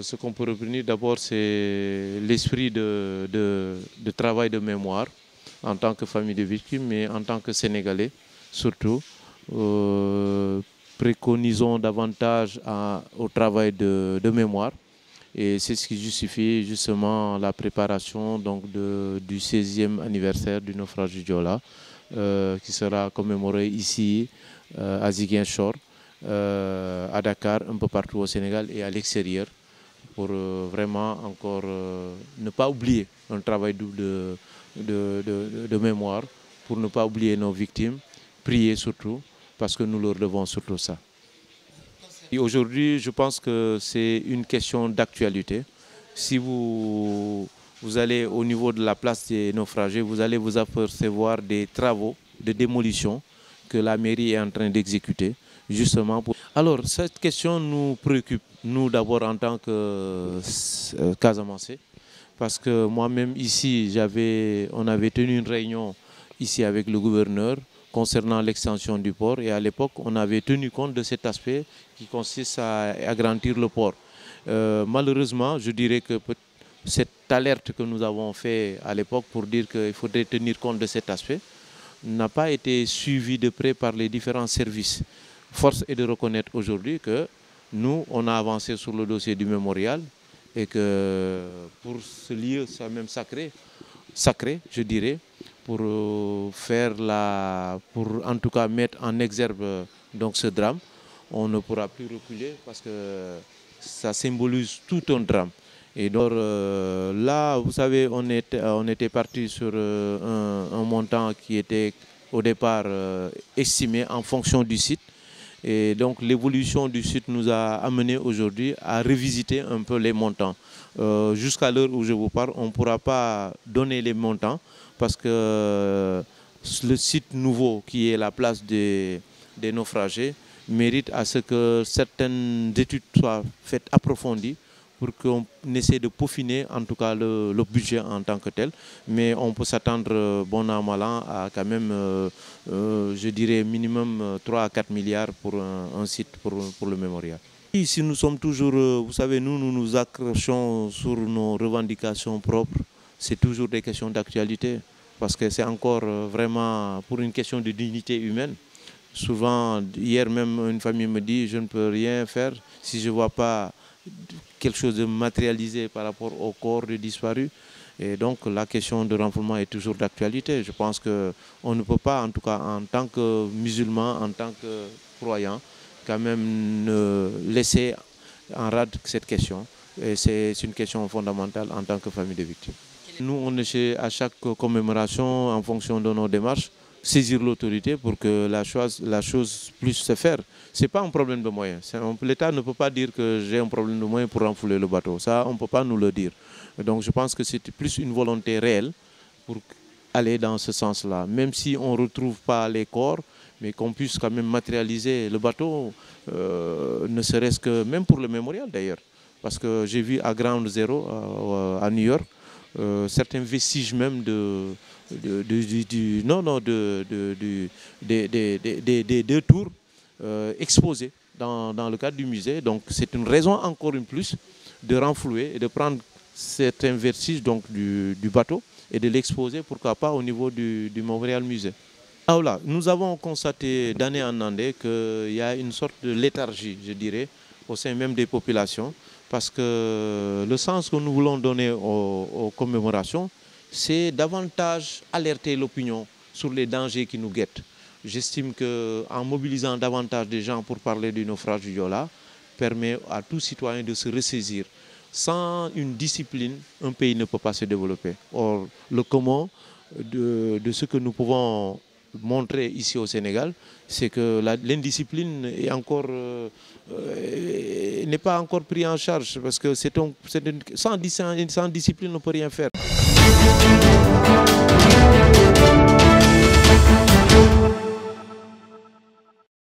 Ce qu'on peut retenir d'abord, c'est l'esprit de travail de mémoire en tant que famille de victimes, mais en tant que Sénégalais surtout. Préconisons davantage au travail de mémoire. Et c'est ce qui justifie justement la préparation donc, du 16e anniversaire du naufrage du Joola, qui sera commémoré ici à Ziguinchor, à Dakar, un peu partout au Sénégal et à l'extérieur, pour vraiment encore ne pas oublier un travail de mémoire, pour ne pas oublier nos victimes, prier surtout, parce que nous leur devons surtout ça. Aujourd'hui, je pense que c'est une question d'actualité. Si vous allez au niveau de la place des naufragés, vous allez vous apercevoir des travaux de démolition que la mairie est en train d'exécuter, justement pour... Alors, cette question nous préoccupe, nous d'abord en tant que Casamancé, parce que moi-même ici, on avait tenu une réunion ici avec le gouverneur concernant l'extension du port, et à l'époque, on avait tenu compte de cet aspect qui consiste à agrandir le port. Malheureusement, je dirais que cette alerte que nous avons faite à l'époque pour dire qu'il faudrait tenir compte de cet aspect n'a pas été suivie de près par les différents services. Force est de reconnaître aujourd'hui que nous, on a avancé sur le dossier du mémorial et que pour ce lieu, ça même sacré, je dirais, pour en tout cas mettre en exergue donc ce drame, on ne pourra plus reculer parce que ça symbolise tout un drame. Et donc là, vous savez, on était parti sur un montant qui était au départ estimé en fonction du site. Et donc l'évolution du site nous a amené aujourd'hui à revisiter un peu les montants. Jusqu'à l'heure où je vous parle, on ne pourra pas donner les montants parce que le site nouveau qui est la place des naufragés mérite à ce que certaines études soient faites approfondies pour qu'on essaie de peaufiner en tout cas le budget en tant que tel. Mais on peut s'attendre bon an, mal an à quand même, je dirais, minimum 3 à 4 milliards pour un site pour le mémorial. Si nous sommes toujours, vous savez, nous nous accrochons sur nos revendications propres, c'est toujours des questions d'actualité, parce que c'est encore vraiment pour une question de dignité humaine. Souvent, hier même, une famille me dit, je ne peux rien faire si je ne vois pas quelque chose de matérialisé par rapport au corps de disparu. Et donc la question de renflouement est toujours d'actualité. Je pense qu'on ne peut pas, en tout cas en tant que musulman, en tant que croyant, quand même ne laisser en rade cette question. Et c'est une question fondamentale en tant que famille de victimes. Nous, on essaie à chaque commémoration, en fonction de nos démarches, saisir l'autorité pour que la chose puisse se faire. Ce n'est pas un problème de moyens. L'État ne peut pas dire que j'ai un problème de moyens pour renflouer le bateau. Ça, on ne peut pas nous le dire. Donc je pense que c'est plus une volonté réelle pour aller dans ce sens-là. Même si on ne retrouve pas les corps, mais qu'on puisse quand même matérialiser le bateau, ne serait-ce que même pour le mémorial d'ailleurs. Parce que j'ai vu à Ground Zero, à New York, certains vestiges même des deux tours exposés dans le cadre du musée. Donc c'est une raison encore une plus de renflouer et de prendre certains vestiges donc, du bateau et de l'exposer, pourquoi pas, au niveau du Mémorial Musée. Ah, voilà. Nous avons constaté d'année en année qu'il y a une sorte de léthargie, je dirais, au sein même des populations, parce que le sens que nous voulons donner aux commémorations, c'est davantage alerter l'opinion sur les dangers qui nous guettent. J'estime qu'en mobilisant davantage des gens pour parler du naufrage du Joola, permet à tout citoyen de se ressaisir. Sans une discipline, un pays ne peut pas se développer. Or, le commun de ce que nous pouvons montrer ici au Sénégal, c'est que l'indiscipline n'est pas encore prise en charge, parce que sans discipline, on ne peut rien faire.